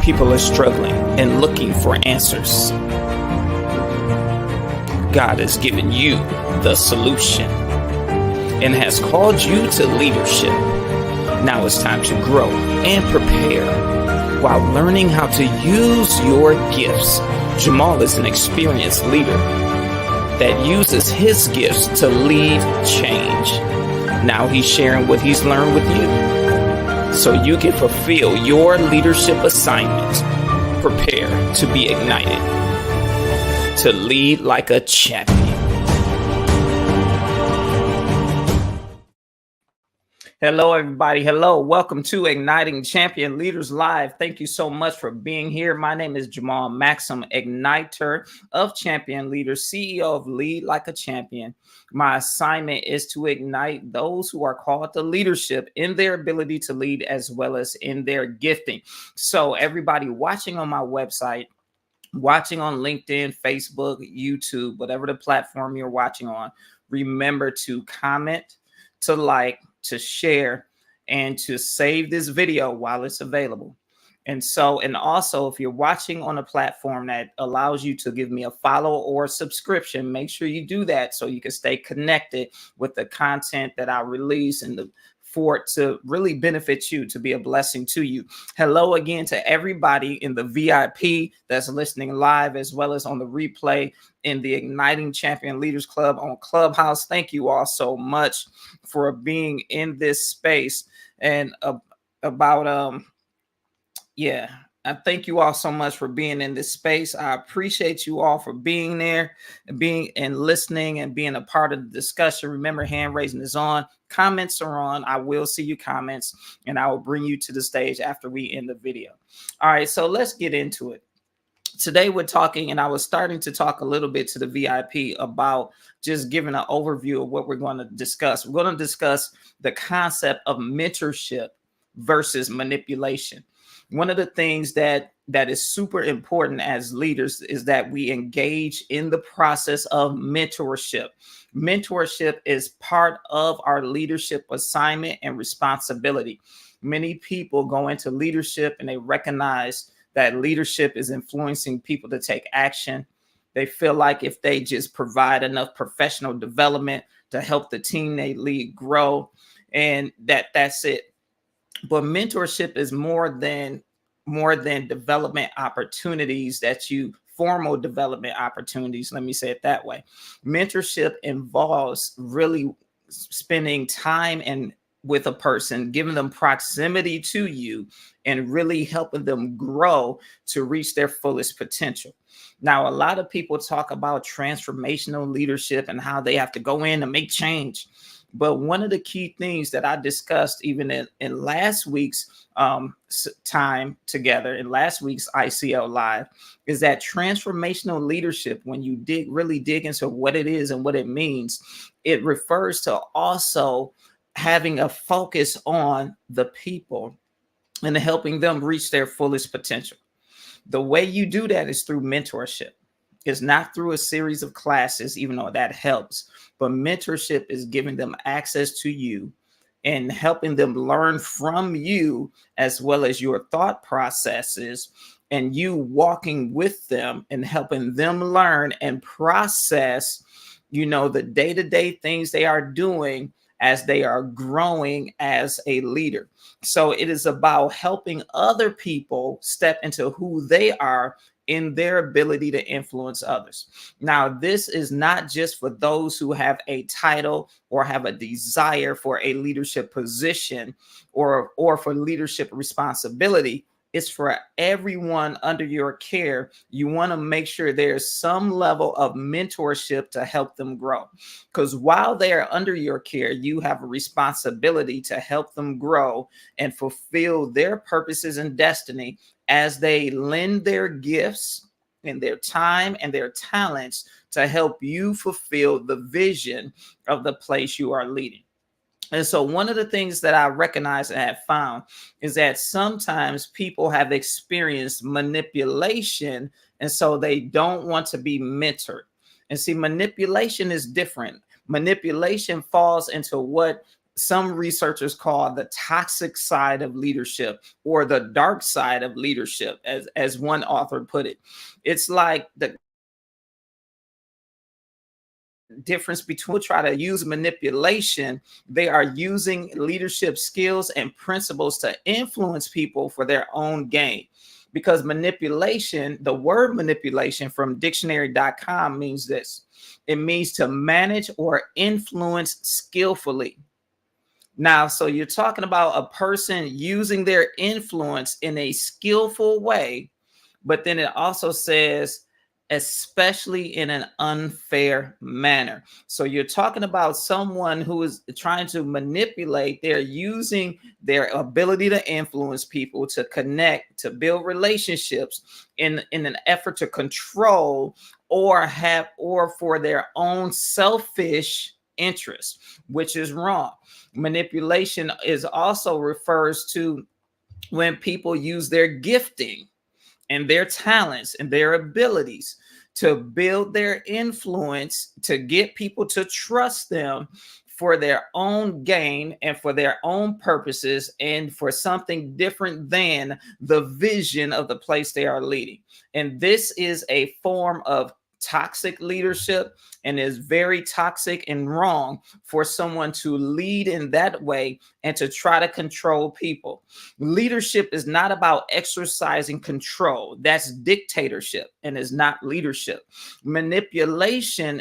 People are struggling and looking for answers. God has given you the solution and has called you to leadership. Now it's time to grow and prepare while learning how to use your gifts. Jamal is an experienced leader that uses his gifts to lead change. Now he's sharing what he's learned with you so you can fulfill your leadership assignment. Prepare to be ignited, to lead like a champion. Hello, everybody. Hello. Welcome to Igniting Champion Leaders Live. Thank you so much for being here. My name is Jamal, Maxsam, Igniter of Champion Leaders, CEO of Lead Like a Champion. My assignment is to ignite those who are called to leadership in their ability to lead as well as in their gifting. So everybody watching on my website, watching on LinkedIn, Facebook, YouTube, whatever the platform you're watching on, remember to comment, to like, to share, and to save this video while it's available. And also, if you're watching on a platform that allows you to give me a follow or subscription, make sure you do that so you can stay connected with the content that I release and for it to really benefit you, to be a blessing to you. Hello again to everybody in the VIP that's listening live, as well as on the replay in the Igniting Champion Leaders Club on Clubhouse. Thank you all so much for being in this space. And I thank you all so much for being in this space. I appreciate you all for being there and being and listening and being a part of the discussion. Remember, hand raising is on. Comments are on. I will see your comments and I will bring you to the stage after we end the video. All right, so let's get into it. Today we're talking, and I was starting to talk a little bit to the VIP about just giving an overview of what we're going to discuss. We're going to discuss the concept of mentorship versus manipulation. One of the things that is super important as leaders is that we engage in the process of mentorship. Mentorship is part of our leadership assignment and responsibility. Many people go into leadership and they recognize that leadership is influencing people to take action. They feel like if they just provide enough professional development to help the team they lead grow, and that's it. But mentorship is more than development opportunities formal development opportunities. Let me say it that way. Mentorship involves really spending time with a person, giving them proximity to you and really helping them grow to reach their fullest potential. Now, a lot of people talk about transformational leadership and how they have to go in and make change. But one of the key things that I discussed even in last week's time together, in last week's ICL Live, is that transformational leadership, when you really dig into what it is and what it means, it refers to also having a focus on the people and helping them reach their fullest potential. The way you do that is through mentorship. It's not through a series of classes, even though that helps. But mentorship is giving them access to you and helping them learn from you, as well as your thought processes, and you walking with them and helping them learn and process, the day-to-day things they are doing as they are growing as a leader. So it is about helping other people step into who they are in their ability to influence others. Now, this is not just for those who have a title or have a desire for a leadership position or for leadership responsibility. It's for everyone under your care. You want to make sure there's some level of mentorship to help them grow. Because while they are under your care, you have a responsibility to help them grow and fulfill their purposes and destiny as they lend their gifts and their time and their talents to help you fulfill the vision of the place you are leading. And so one of the things that I recognize and have found is that sometimes people have experienced manipulation, and so they don't want to be mentored. And see, manipulation is different. Manipulation falls into what some researchers call the toxic side of leadership, or the dark side of leadership, as one author put it. It's like the difference between try to use manipulation. They are using leadership skills and principles to influence people for their own gain. Because manipulation, the word manipulation from dictionary.com means this: it means to manage or influence skillfully. Now, so you're talking about a person using their influence in a skillful way, but then it also says, especially in an unfair manner. So you're talking about someone who is trying to manipulate. They're using their ability to influence people, to connect, to build relationships in an effort to control, or for their own selfish interest, which is wrong. Manipulation is also refers to when people use their gifting and their talents and their abilities to build their influence, to get people to trust them for their own gain and for their own purposes, and for something different than the vision of the place they are leading. And this is a form of toxic leadership, and is very toxic and wrong for someone to lead in that way and to try to control people. Leadership is not about exercising control. That's dictatorship and is not leadership. Manipulation,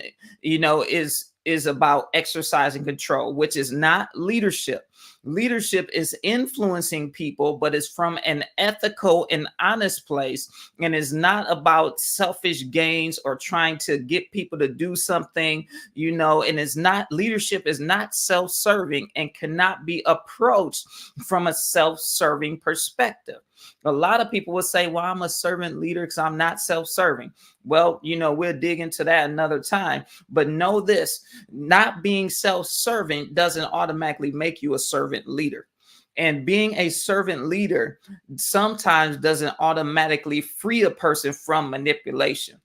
is about exercising control, which is not leadership. Leadership is influencing people, but it's from an ethical and honest place, and is not about selfish gains or trying to get people to do something, and is not, leadership is not self-serving and cannot be approached from a self-serving perspective. A lot of people will say, well, I'm a servant leader because I'm not self-serving. Well, we'll dig into that another time. But know this: not being self-serving doesn't automatically make you a servant leader. And being a servant leader sometimes doesn't automatically free a person from manipulation.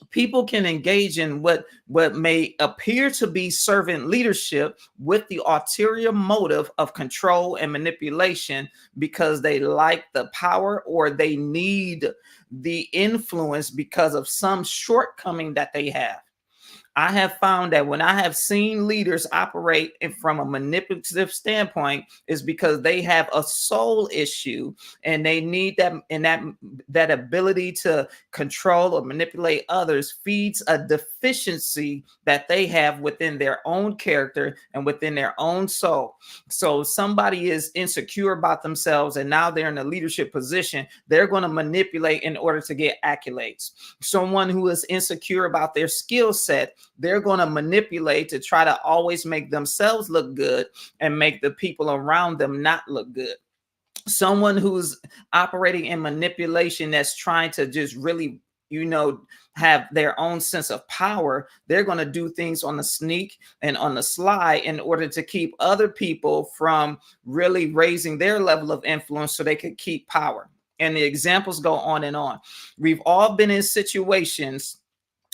People can engage in what may appear to be servant leadership with the ulterior motive of control and manipulation, because they like the power or they need the influence because of some shortcoming that they have. I have found that when I have seen leaders operate from a manipulative standpoint, is because they have a soul issue, and they need that, and that ability to control or manipulate others feeds a deficiency that they have within their own character and within their own soul. So somebody is insecure about themselves, and now they're in a leadership position. They're going to manipulate in order to get accolades. Someone who is insecure about their skill set, they're going to manipulate to try to always make themselves look good and make the people around them not look good. Someone who's operating in manipulation, that's trying to just really, have their own sense of power, they're going to do things on the sneak and on the sly in order to keep other people from really raising their level of influence so they could keep power. And the examples go on and on. We've all been in situations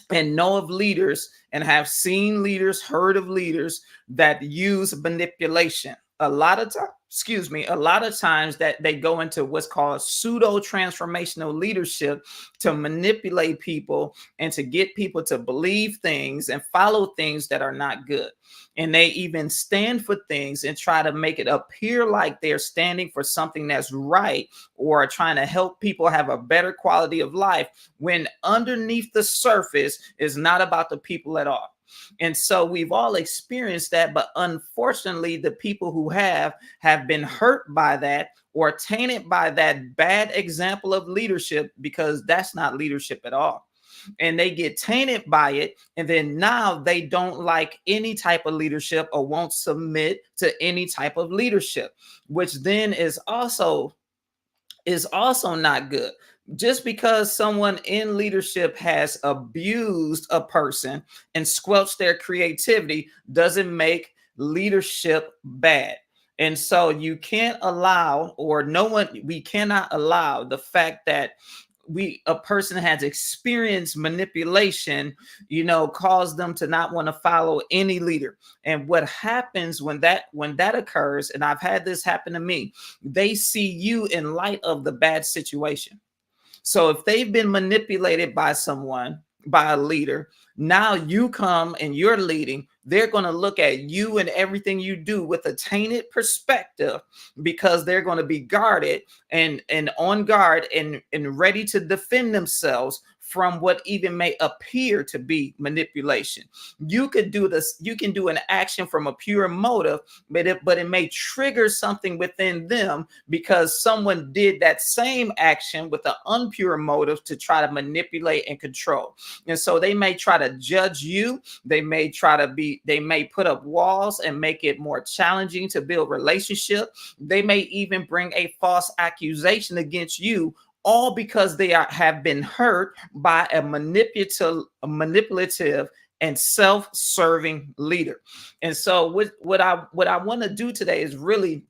and know of leaders, and have seen leaders, heard of leaders that use manipulation. A lot of times that they go into what's called pseudo transformational leadership to manipulate people and to get people to believe things and follow things that are not good. And they even stand for things and try to make it appear like they're standing for something that's right, or trying to help people have a better quality of life, when underneath the surface is not about the people at all. And so we've all experienced that, but unfortunately, the people who have been hurt by that or tainted by that bad example of leadership, because that's not leadership at all. And they get tainted by it, and then now they don't like any type of leadership or won't submit to any type of leadership, which then is also not good. Just because someone in leadership has abused a person and squelched their creativity doesn't make leadership bad. And so you can't allow, or we cannot allow the fact that a person has experienced manipulation, cause them to not want to follow any leader. And what happens when that occurs, and I've had this happen to me, they see you in light of the bad situation. So if they've been manipulated by someone, by a leader, now you come and you're leading, they're going to look at you and everything you do with a tainted perspective, because they're going to be guarded and on guard and ready to defend themselves from what even may appear to be manipulation. You could do this, you can do an action from a pure motive, but it may trigger something within them because someone did that same action with an impure motive to try to manipulate and control. And so they may try to judge you. They may put up walls and make it more challenging to build relationship. They may even bring a false accusation against you, all because they have been hurt by a manipulative and self-serving leader. And so what I want to do today is really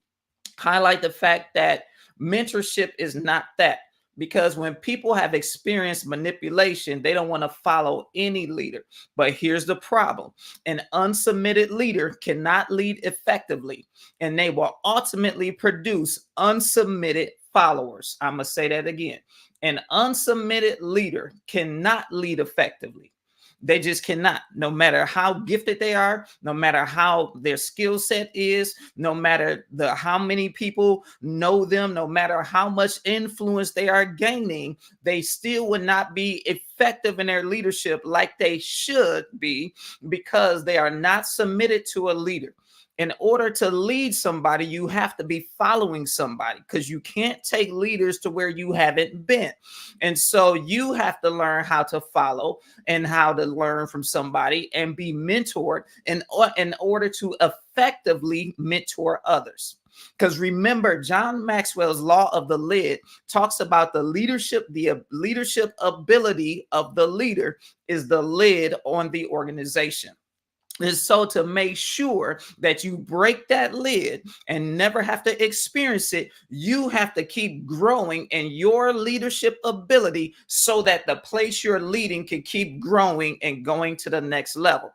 highlight the fact that mentorship is not that. Because when people have experienced manipulation, they don't want to follow any leader. But here's the problem: an unsubmitted leader cannot lead effectively, and they will ultimately produce unsubmitted followers. I'm going to say that again. An unsubmitted leader cannot lead effectively. They just cannot, no matter how gifted they are, no matter how their skill set is, no matter how many people know them, no matter how much influence they are gaining, they still would not be effective in their leadership like they should be, because they are not submitted to a leader. In order to lead somebody, you have to be following somebody, because you can't take leaders to where you haven't been. And so you have to learn how to follow and how to learn from somebody and be mentored in order to effectively mentor others. Because remember, John Maxwell's law of the lid talks about the leadership ability of the leader is the lid on the organization. And so to make sure that you break that lid and never have to experience it, you have to keep growing in your leadership ability so that the place you're leading can keep growing and going to the next level.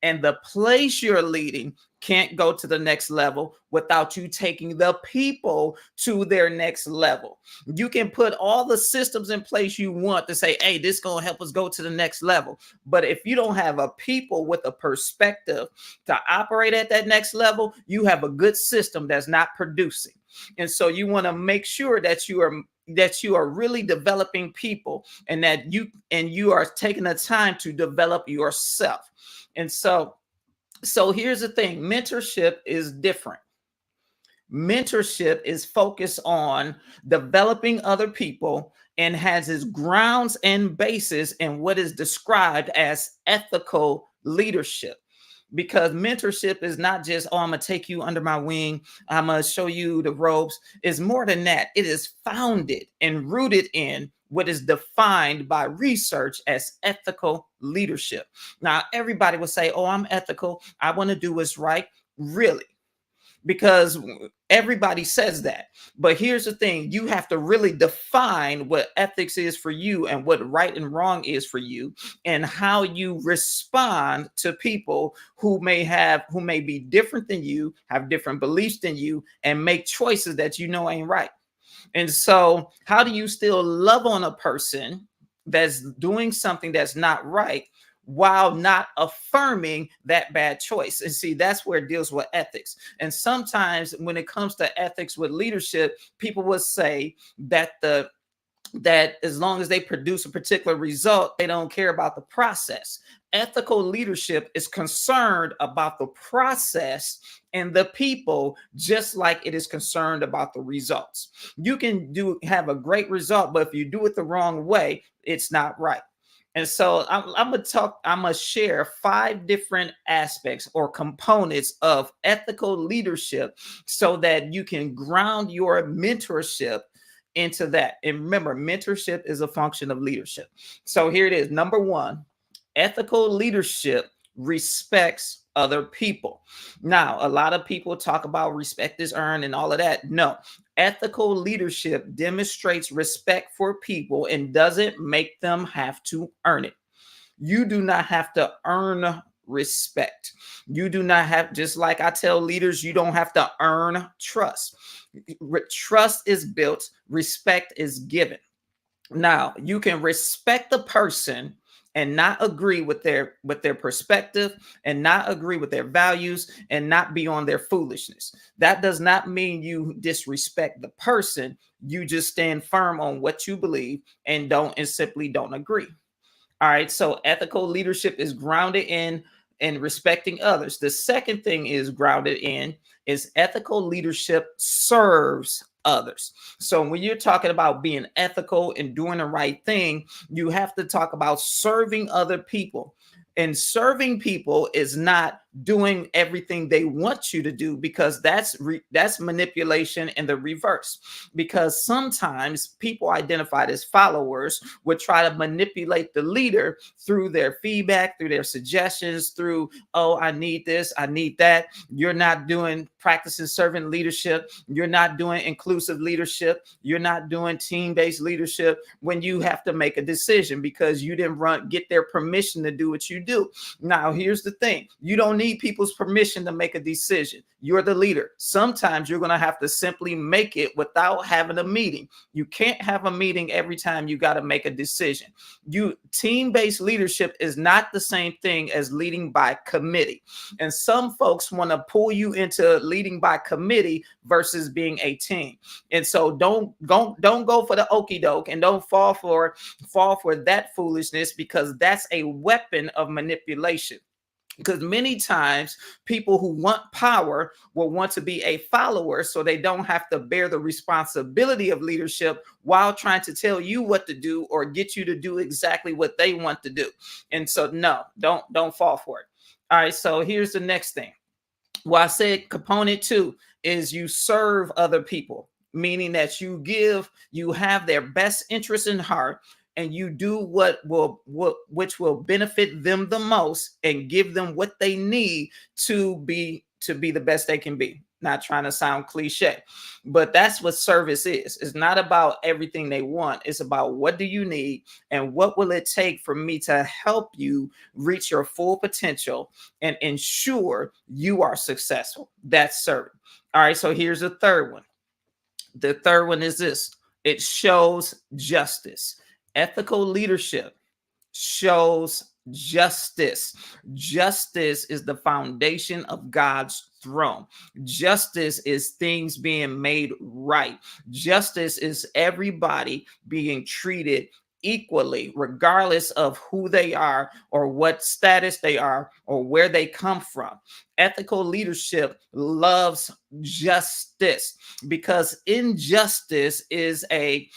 And the place you're leading can't go to the next level without you taking the people to their next level. You can put all the systems in place you want to say, hey, this is going to help us go to the next level. But if you don't have a people with a perspective to operate at that next level, you have a good system that's not producing. And so you want to make sure that you are really developing people, and that you are taking the time to develop yourself. And so here's the thing: mentorship is different. Mentorship is focused on developing other people and has its grounds and basis in what is described as ethical leadership. Because mentorship is not just, oh, I'm going to take you under my wing, I'm going to show you the ropes. It's more than that. It is founded and rooted in what is defined by research as ethical leadership. Now, everybody will say, oh, I'm ethical, I want to do what's right. Really? Because everybody says that. But here's the thing: you have to really define what ethics is for you and what right and wrong is for you, and how you respond to people who may be different than you, have different beliefs than you, and make choices that ain't right. And so how do you still love on a person that's doing something that's not right, while not affirming that bad choice? And see, that's where it deals with ethics. And sometimes when it comes to ethics with leadership, people will say that as long as they produce a particular result, they don't care about the process. Ethical leadership is concerned about the process and the people, just like it is concerned about the results. You can have a great result, but if you do it the wrong way, it's not right. And so I'm gonna share 5 different aspects or components of ethical leadership so that you can ground your mentorship into that. And remember, mentorship is a function of leadership. So here it is. Number 1, ethical leadership respects other people. Now, a lot of people talk about respect is earned and all of that. No, Ethical leadership demonstrates respect for people and doesn't make them have to earn it. You do not have to earn respect. You do not have, just like I tell leaders, you don't have to earn trust. Trust is built, respect is given. Now, you can respect the person and not agree with their perspective and not agree with their values and not be on their foolishness. That does not mean you disrespect the person. You just stand firm on what you believe and simply don't agree. All right. So ethical leadership is grounded in respecting others. The second thing is grounded in is ethical leadership serves others. So when you're talking about being ethical and doing the right thing, you have to talk about serving other people. And serving people is not doing everything they want you to do, because that's manipulation in the reverse. Because sometimes people identified as followers would try to manipulate the leader through their feedback, through their suggestions, through, oh, I need this, I need that. You're not doing practicing servant leadership. You're not doing inclusive leadership. You're not doing team-based leadership, when you have to make a decision because you didn't get their permission to do what you do. Now, here's the thing. You don't need people's permission to make a decision. You're the leader. Sometimes you're going to have to simply make it without having a meeting. You can't have a meeting every time you got to make a decision. Team-based leadership is not the same thing as leading by committee. And some folks want to pull you into leading by committee versus being a team. And so don't go for the okie doke and don't fall for that foolishness, because that's a weapon of manipulation. Because many times people who want power will want to be a follower so they don't have to bear the responsibility of leadership while trying to tell you what to do or get you to do exactly what they want to do. And so no, don't fall for it. All right, so here's the next thing. Well, I said component 2 is you serve other people, meaning that you have their best interest in heart, and you do which will benefit them the most and give them what they need to be the best they can be. Not trying to sound cliche, but that's what service is. It's not about everything they want. It's about, what do you need and what will it take for me to help you reach your full potential and ensure you are successful. That's serving. All right, so here's the third one. The third one is this. It shows justice. Ethical leadership shows justice. Justice is the foundation of God's throne. Justice is things being made right. Justice is everybody being treated equally, regardless of who they are or what status they are or where they come from. Ethical leadership loves justice, because injustice is a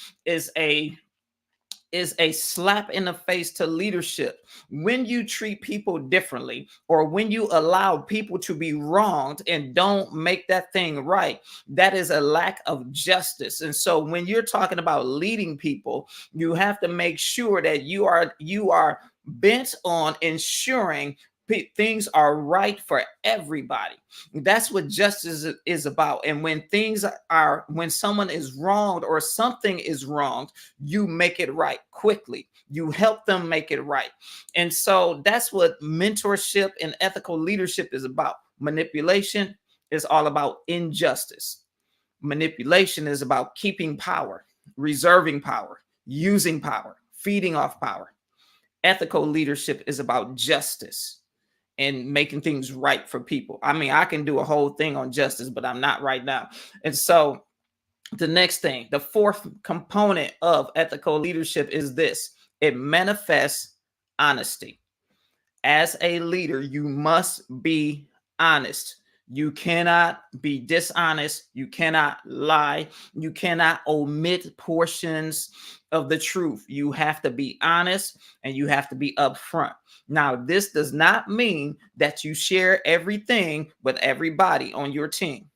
slap in the face to leadership. When you treat people differently, or when you allow people to be wronged and don't make that thing right, that is a lack of justice. And so when you're talking about leading people, you have to make sure that you are bent on ensuring things are right for everybody. That's what justice is about. And when someone is wronged or something is wronged, you make it right quickly. You help them make it right. And so that's what mentorship and ethical leadership is about. Manipulation is all about injustice. Manipulation is about keeping power, reserving power, using power, feeding off power. Ethical leadership is about justice and making things right for people. I mean, I can do a whole thing on justice, but I'm not right now. And so the next thing, the fourth component of ethical leadership is this. It manifests honesty. As a leader, you must be honest. You cannot be dishonest. You cannot lie. You cannot omit portions of the truth. You have to be honest and you have to be upfront. Now, this does not mean that you share everything with everybody on your team,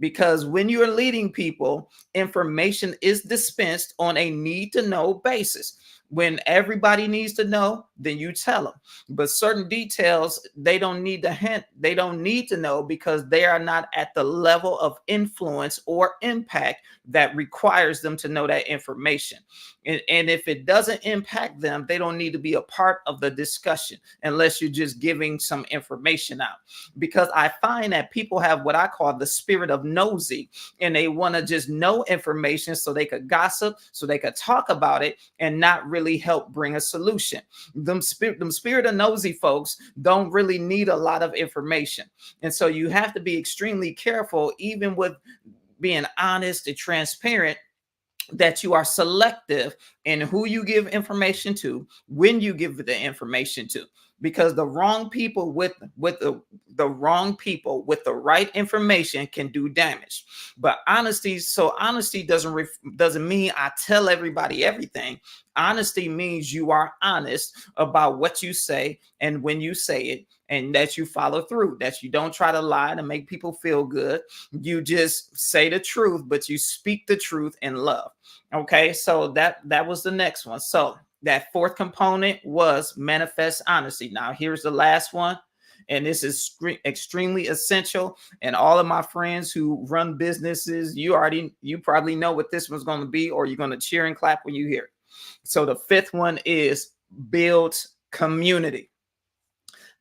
because when you're leading people, information is dispensed on a need-to-know basis. When everybody needs to know, then you tell them. But certain details, they don't need to hint, they don't need to know, because they are not at the level of influence or impact that requires them to know that information. And if it doesn't impact them, they don't need to be a part of the discussion unless you're just giving some information out. Because I find that people have what I call the spirit of nosy, and they want to just know information so they could gossip, so they could talk about it and not really help bring a solution. Them spirit of nosy folks don't really need a lot of information. And so you have to be extremely careful, even with being honest and transparent, that you are selective in who you give information to, when you give the information to, because the wrong people with the wrong people with the right information can do damage. But honesty, so honesty doesn't mean I tell everybody everything. Honesty means you are honest about what you say and when you say it, and that you follow through, that you don't try to lie to make people feel good. You just say the truth, but you speak the truth in love. Okay, so that was the next one. So that fourth component was manifest honesty. Now here's the last one, and this is extremely essential. And all of my friends who run businesses, you probably know what this one's going to be, or you're going to cheer and clap when you hear it. So the fifth one is build community.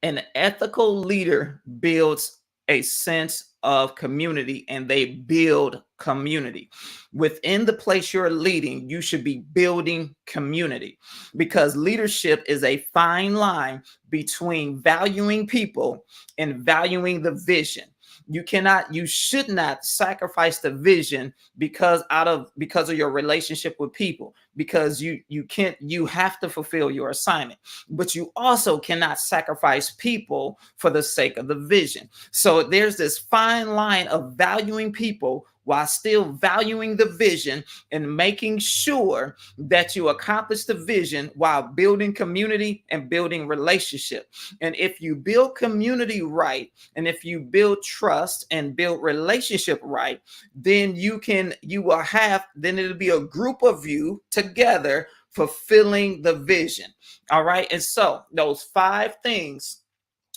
An ethical leader builds a sense of community, and they build community. Within the place you're leading, you should be building community, because leadership is a fine line between valuing people and valuing the vision. You should not sacrifice the vision because of your relationship with people, because you have to fulfill your assignment. But you also cannot sacrifice people for the sake of the vision. So there's this fine line of valuing people while still valuing the vision, and making sure that you accomplish the vision while building community and building relationship. And if you build community right, and if you build trust and build relationship right, then it'll be a group of you together fulfilling the vision. All right. And so those 5 things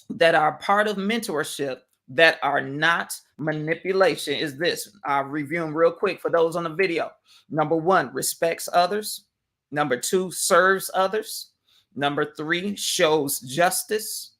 that are part of mentorship that are not manipulation is this. I'll review them real quick for those on the video. Number 1, respects others. Number 2, serves others. Number 3, shows justice.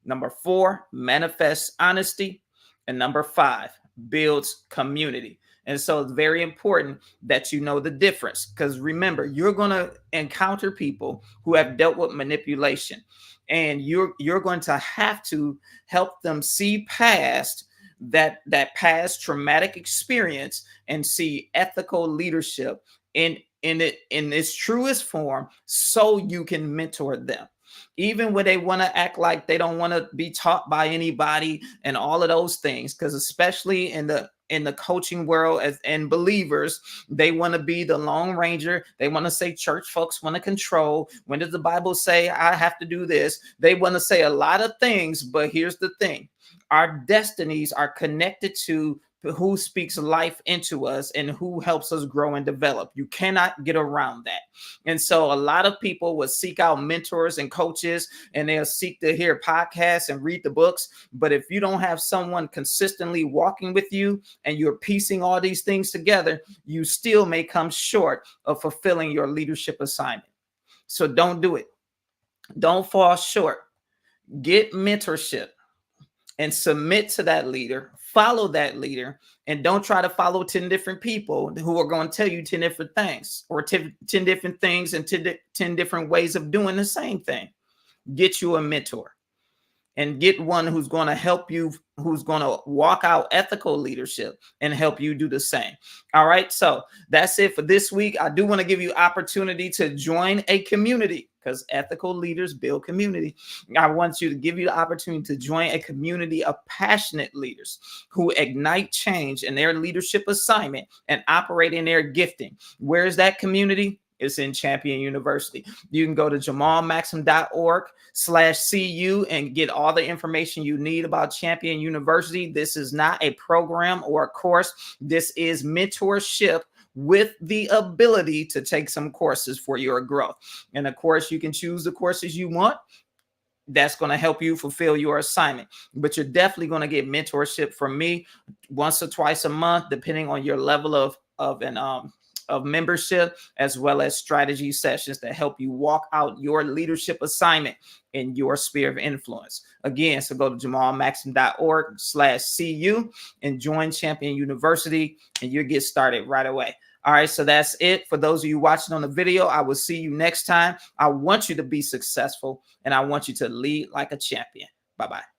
Number 4, manifests honesty. And number 5, builds community. And so it's very important that you know the difference, because remember, you're going to encounter people who have dealt with manipulation, and you're going to have to help them see past that past traumatic experience and see ethical leadership in its truest form, so you can mentor them. Even when they want to act like they don't want to be taught by anybody and all of those things, because especially in the coaching world and believers, they want to be the Lone Ranger. They want to say church folks want to control. When does the Bible say I have to do this? They want to say a lot of things, but here's the thing. Our destinies are connected to who speaks life into us and who helps us grow and develop. You cannot get around that. And so a lot of people will seek out mentors and coaches, and they'll seek to hear podcasts and read the books. But if you don't have someone consistently walking with you and you're piecing all these things together, you still may come short of fulfilling your leadership assignment. So don't do it. Don't fall short. Get mentorship and submit to that leader, follow that leader, and don't try to follow 10 different people who are going to tell you 10 different things, or 10 different things and 10 different ways of doing the same thing. Get you a mentor, and get one who's going to help you, who's going to walk out ethical leadership and help you do the same. All right. So that's it for this week. I do want to give you opportunity to join a community, because ethical leaders build community. I want you to give you the opportunity to join a community of passionate leaders who ignite change in their leadership assignment and operate in their gifting. Where is that community? It's in Champion University. You can go to jamalmaxsam.org/cu and get all the information you need about Champion University. This is not a program or a course. This is mentorship with the ability to take some courses for your growth. And of course, you can choose the courses you want. That's going to help you fulfill your assignment. But you're definitely going to get mentorship from me once or twice a month, depending on your level of membership, as well as strategy sessions that help you walk out your leadership assignment in your sphere of influence. Again, so go to jamalmaxsam.org/cu and join Champion University, and you'll get started right away. All right, so that's it. For those of you watching on the video, I will see you next time. I want you to be successful, and I want you to lead like a champion. Bye-bye.